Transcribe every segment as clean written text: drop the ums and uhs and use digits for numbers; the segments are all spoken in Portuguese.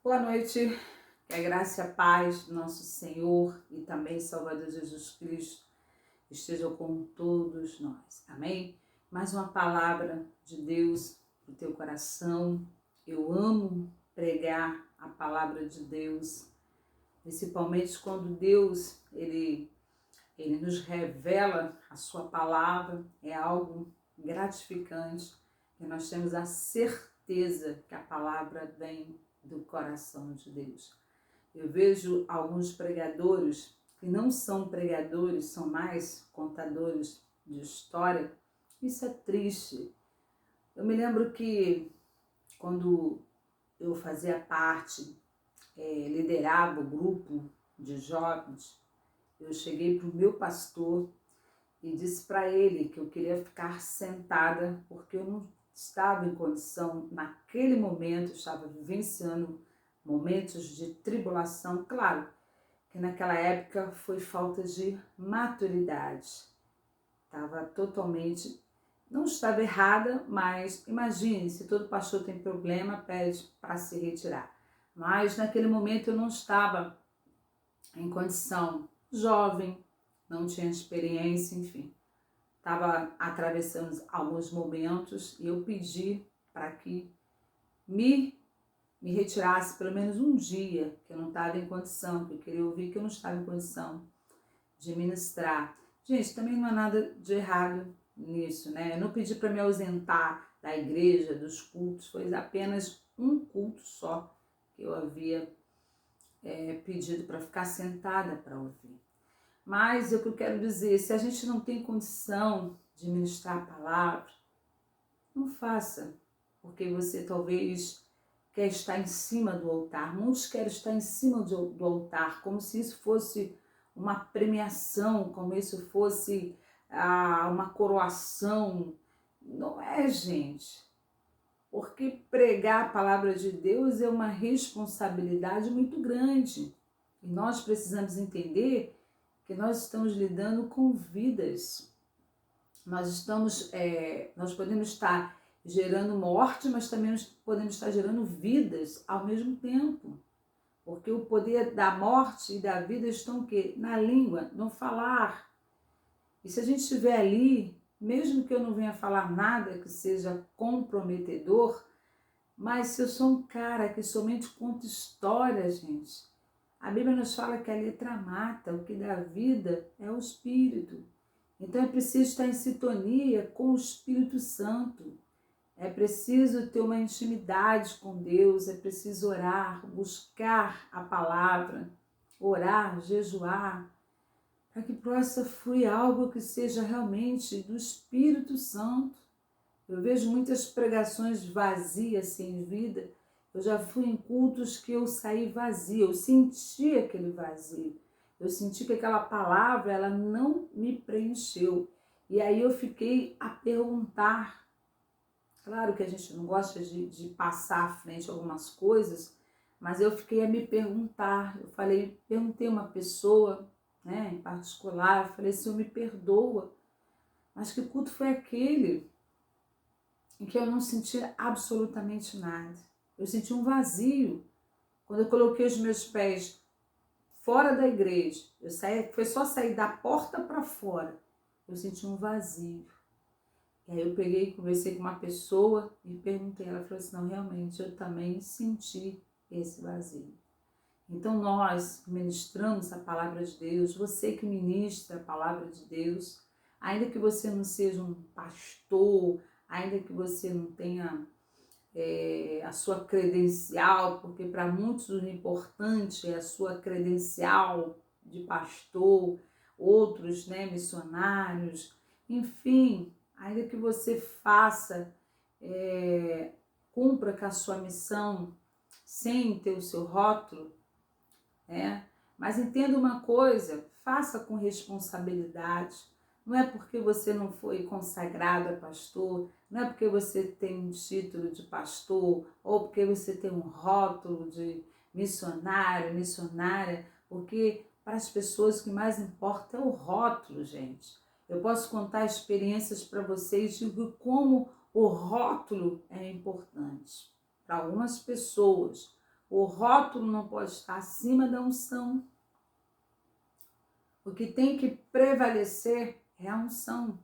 Boa noite, que a graça e a paz do nosso Senhor e também Salvador Jesus Cristo estejam com todos nós. Amém? Mais uma palavra de Deus para o teu coração. Eu amo pregar a palavra de Deus, principalmente quando Deus ele nos revela a sua palavra, é algo gratificante, e nós temos a certeza que a palavra vem do coração de Deus. Eu vejo alguns pregadores que não são pregadores, são mais contadores de história. Isso é triste. Eu me lembro que quando eu fazia parte, liderava o grupo de jovens, eu cheguei para o meu pastor e disse para ele que eu queria ficar sentada porque eu não estava em condição, naquele momento, estava vivenciando momentos de tribulação. Claro que naquela época foi falta de maturidade. Estava totalmente, não estava errada, mas imagine, se todo pastor tem problema, pede para se retirar. Mas naquele momento eu não estava em condição, jovem, não tinha experiência, enfim. Estava atravessando alguns momentos e eu pedi para que me retirasse pelo menos um dia, que eu não estava em condição, que eu queria ouvir que eu não estava em condição de ministrar. Gente, também não há nada de errado nisso, né? Eu não pedi para me ausentar da igreja, dos cultos, foi apenas um culto só que eu havia pedido para ficar sentada para ouvir. Mas o que eu quero dizer, se a gente não tem condição de ministrar a palavra, não faça, porque você talvez quer estar em cima do altar. Muitos querem estar em cima do altar, como se isso fosse uma premiação, como isso fosse uma coroação. Não é, gente. Porque pregar a palavra de Deus é uma responsabilidade muito grande. E nós precisamos entender que nós estamos lidando com vidas. Nós podemos estar gerando morte, mas também podemos estar gerando vidas ao mesmo tempo. Porque o poder da morte e da vida estão o quê? Na língua, no falar. E se a gente estiver ali, mesmo que eu não venha falar nada que seja comprometedor, mas se eu sou um cara que somente conta história, gente, a Bíblia nos fala que a letra mata, o que dá vida é o Espírito. Então é preciso estar em sintonia com o Espírito Santo. É preciso ter uma intimidade com Deus, é preciso orar, buscar a palavra, orar, jejuar, para que possa fluir algo que seja realmente do Espírito Santo. Eu vejo muitas pregações vazias, sem vida. Eu já fui em cultos que eu saí vazia, eu senti aquele vazio. Eu senti que aquela palavra, ela não me preencheu. E aí eu fiquei a perguntar. Claro que a gente não gosta de passar à frente algumas coisas, mas eu fiquei a me perguntar. Perguntei uma pessoa, né, em particular, eu falei, Senhor, me perdoa, mas que culto foi aquele em que eu não senti absolutamente nada? Eu senti um vazio. Quando eu coloquei os meus pés fora da igreja, foi só sair da porta para fora, eu senti um vazio. E aí eu peguei e conversei com uma pessoa e perguntei, ela falou assim, não, realmente eu também senti esse vazio. Então nós ministramos a palavra de Deus, você que ministra a palavra de Deus, ainda que você não seja um pastor, ainda que você não tenha a sua credencial, porque para muitos o importante é a sua credencial de pastor, outros, né, missionários, enfim, ainda que você faça, cumpra com a sua missão sem ter o seu rótulo, né? Mas entenda uma coisa, faça com responsabilidade. Não é porque você não foi consagrado a pastor, não é porque você tem um título de pastor, ou porque você tem um rótulo de missionário, missionária, porque para as pessoas o que mais importa é o rótulo, gente. Eu posso contar experiências para vocês de como o rótulo é importante para algumas pessoas. O rótulo não pode estar acima da unção. O que tem que prevalecer é a unção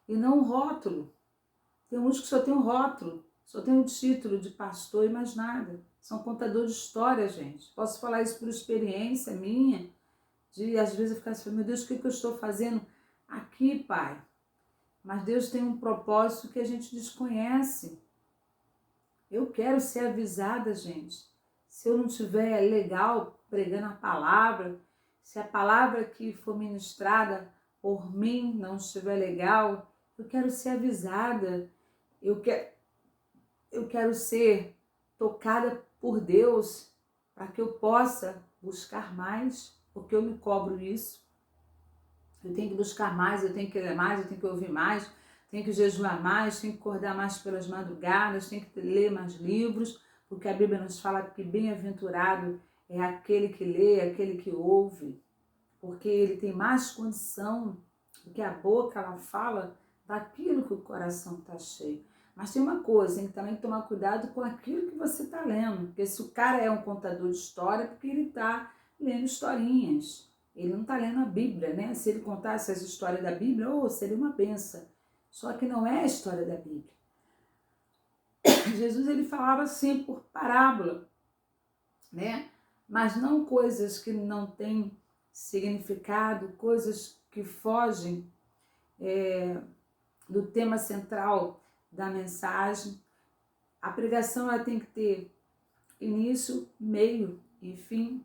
e não o rótulo. Tem uns que só tem um rótulo, só tem um título de pastor e mais nada. São contadores de história, gente. Posso falar isso por experiência minha, de às vezes eu ficar assim, meu Deus, o que eu estou fazendo aqui, Pai? Mas Deus tem um propósito que a gente desconhece. Eu quero ser avisada, gente. Se eu não estiver legal pregando a palavra, se a palavra que for ministrada por mim não estiver legal, eu quero ser avisada. Eu quero ser tocada por Deus para que eu possa buscar mais, porque eu me cobro isso. Eu tenho que buscar mais, eu tenho que ler mais, eu tenho que ouvir mais, tenho que jejuar mais, tenho que acordar mais pelas madrugadas, tenho que ler mais livros, porque a Bíblia nos fala que bem-aventurado é aquele que lê, aquele que ouve, porque ele tem mais condição, porque a boca ela fala daquilo que o coração está cheio. Mas tem uma coisa, tem que também tomar cuidado com aquilo que você está lendo, porque se o cara é um contador de história, é porque ele está lendo historinhas. Ele não está lendo a Bíblia, né? Se ele contasse as histórias da Bíblia, seria uma benção. Só que não é a história da Bíblia. Jesus ele falava assim por parábola, né? Mas não coisas que não têm significado, coisas que fogem do tema central da mensagem. A pregação ela tem que ter início, meio e fim.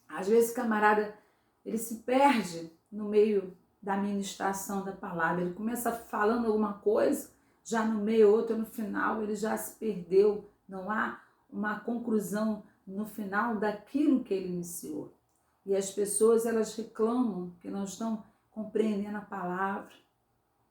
Às vezes o camarada ele se perde no meio da ministração da palavra. Ele começa falando alguma coisa, já no meio, outra no final, ele já se perdeu. Não há uma conclusão no final daquilo que ele iniciou. E as pessoas, elas reclamam que não estão compreendendo a palavra.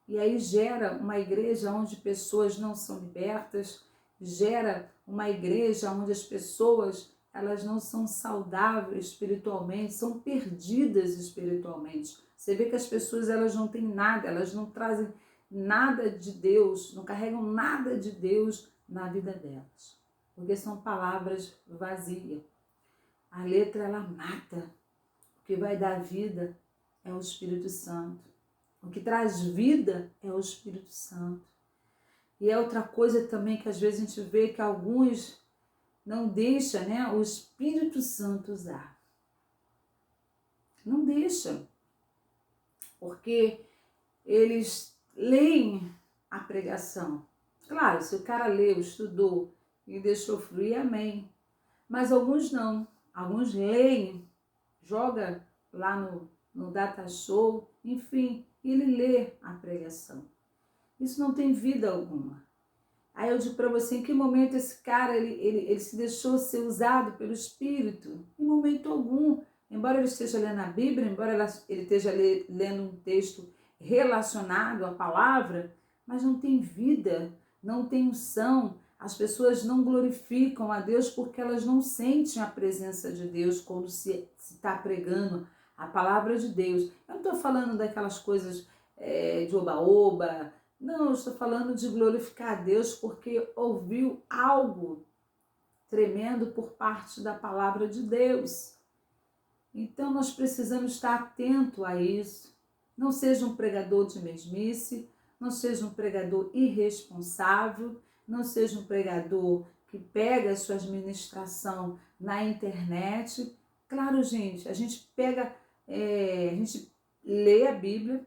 E aí gera uma igreja onde pessoas não são libertas, gera uma igreja onde as pessoas elas não são saudáveis espiritualmente, são perdidas espiritualmente. Você vê que as pessoas elas não têm nada, elas não trazem nada de Deus, não carregam nada de Deus na vida delas, porque são palavras vazias. A letra ela mata, o que vai dar vida é o Espírito Santo. O que traz vida é o Espírito Santo. E é outra coisa também que às vezes a gente vê que alguns não deixam, né, o Espírito Santo usar. Não deixam. Porque eles leem a pregação. Claro, se o cara leu, estudou e deixou fluir, amém. Mas alguns não. Alguns leem, joga lá no data show, enfim, e ele lê a pregação. Isso não tem vida alguma. Aí eu digo para você, em que momento esse cara ele se deixou ser usado pelo Espírito? Em momento algum. Embora ele esteja lendo a Bíblia, embora ele esteja lendo um texto relacionado à palavra, mas não tem vida, não tem unção. As pessoas não glorificam a Deus porque elas não sentem a presença de Deus quando se está pregando a palavra de Deus. Eu não estou falando daquelas coisas de oba-oba. Não, eu estou falando de glorificar a Deus porque ouviu algo tremendo por parte da palavra de Deus. Então nós precisamos estar atento a isso. Não seja um pregador de mesmice, não seja um pregador irresponsável, não seja um pregador que pega a sua administração na internet. Claro, gente, a gente a gente lê a Bíblia.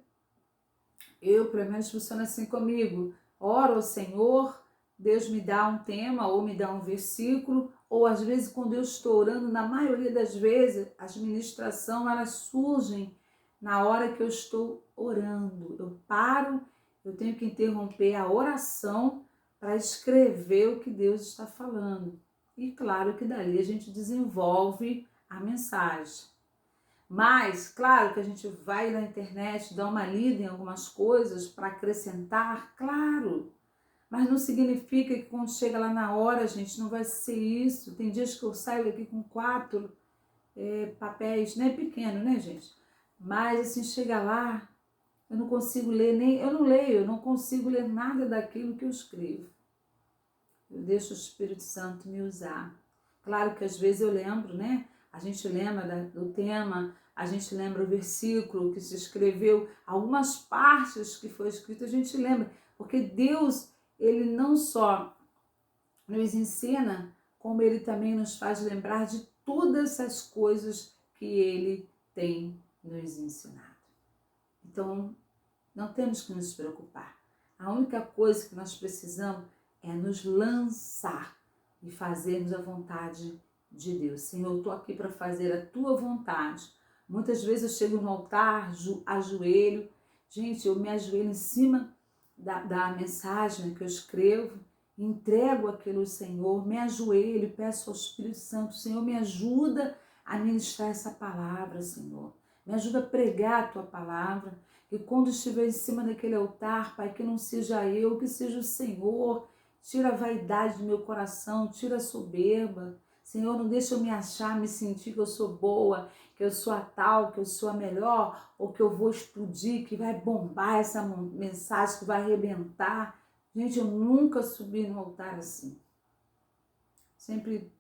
Eu, pelo menos, funciona assim comigo. Oro ao Senhor, Deus me dá um tema ou me dá um versículo, ou às vezes quando eu estou orando, na maioria das vezes, as ministrações elas surgem na hora que eu estou orando. Eu paro, eu tenho que interromper a oração para escrever o que Deus está falando. E claro que dali a gente desenvolve a mensagem. Mas, claro que a gente vai na internet, dá uma lida em algumas coisas para acrescentar, claro. Mas não significa que quando chega lá na hora, gente, não vai ser isso. Tem dias que eu saio daqui com 4 papéis, não é pequeno, né, gente? Mas, assim, chega lá, eu não consigo ler, eu não consigo ler nada daquilo que eu escrevo. Eu deixo o Espírito Santo me usar. Claro que às vezes eu lembro, né? A gente lembra do tema, a gente lembra o versículo que se escreveu, algumas partes que foi escrito, a gente lembra. Porque Deus, Ele não só nos ensina, como Ele também nos faz lembrar de todas as coisas que Ele tem nos ensinado. Então, não temos que nos preocupar. A única coisa que nós precisamos é nos lançar e fazermos a vontade de Deus. Senhor, eu estou aqui para fazer a tua vontade. Muitas vezes eu chego no altar, ajoelho. Gente, eu me ajoelho em cima da mensagem que eu escrevo, entrego aquilo ao Senhor, me ajoelho, peço ao Espírito Santo, Senhor, me ajuda a ministrar essa palavra, Senhor. Me ajuda a pregar a tua palavra. E quando estiver em cima daquele altar, Pai, que não seja eu, que seja o Senhor. Tira a vaidade do meu coração, tira a soberba. Senhor, não deixa eu me achar, me sentir que eu sou boa, que eu sou a tal, que eu sou a melhor, ou que eu vou explodir, que vai bombar essa mensagem, que vai arrebentar. Gente, eu nunca subi no altar assim. Sempre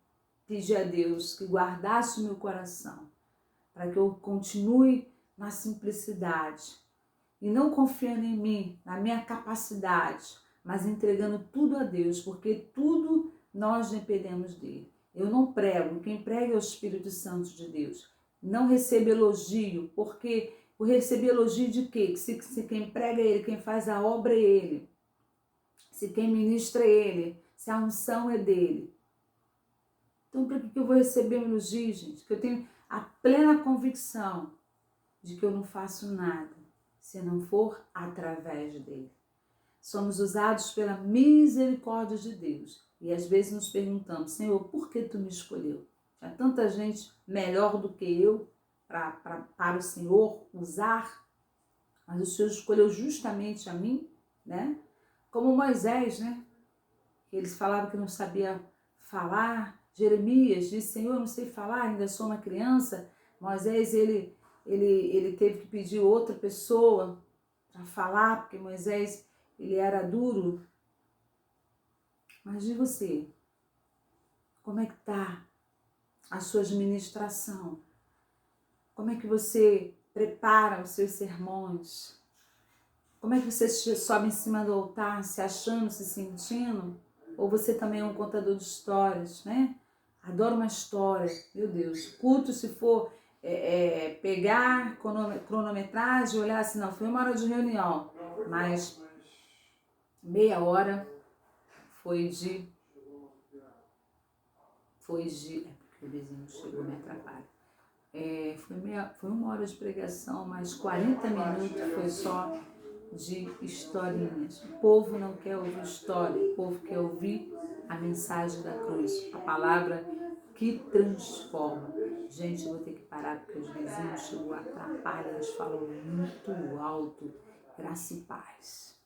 pedi a Deus que guardasse o meu coração, para que eu continue na simplicidade e não confiando em mim, na minha capacidade, mas entregando tudo a Deus, porque tudo nós dependemos dele. Eu não prego, quem prega é o Espírito Santo de Deus. Não recebo elogio, porque eu recebi elogio de quê? Se quem prega é ele, quem faz a obra é ele, se quem ministra é ele, se a unção é dele. Então, para que eu vou receber um elogio, gente? Que eu tenho a plena convicção de que eu não faço nada se não for através dele. Somos usados pela misericórdia de Deus. E às vezes nos perguntamos, Senhor, por que tu me escolheu? Tinha tanta gente melhor do que eu para o Senhor usar, mas o Senhor escolheu justamente a mim, né? Como Moisés, né? Eles falavam que não sabia falar. Jeremias disse, Senhor, eu não sei falar, ainda sou uma criança. Moisés, ele teve que pedir outra pessoa para falar, porque Moisés, ele era duro. Mas de você, como é que está a sua administração? Como é que você prepara os seus sermões? Como é que você sobe em cima do altar, se achando, se sentindo? Ou você também é um contador de histórias, né? Adoro uma história, meu Deus. Culto, se for pegar cronometragem, olhar assim, não, foi 1 hora de reunião, mas meia hora foi de... É porque o vizinho chegou, me atrapalha. Foi 1 hora de pregação, mas 40 minutos foi só de historinhas. O povo não quer ouvir história, o povo quer ouvir a mensagem da cruz, a palavra que transforma. Gente, eu vou ter que parar porque os vizinhos chegou, atrapalham, eles falam muito alto. Graça e paz.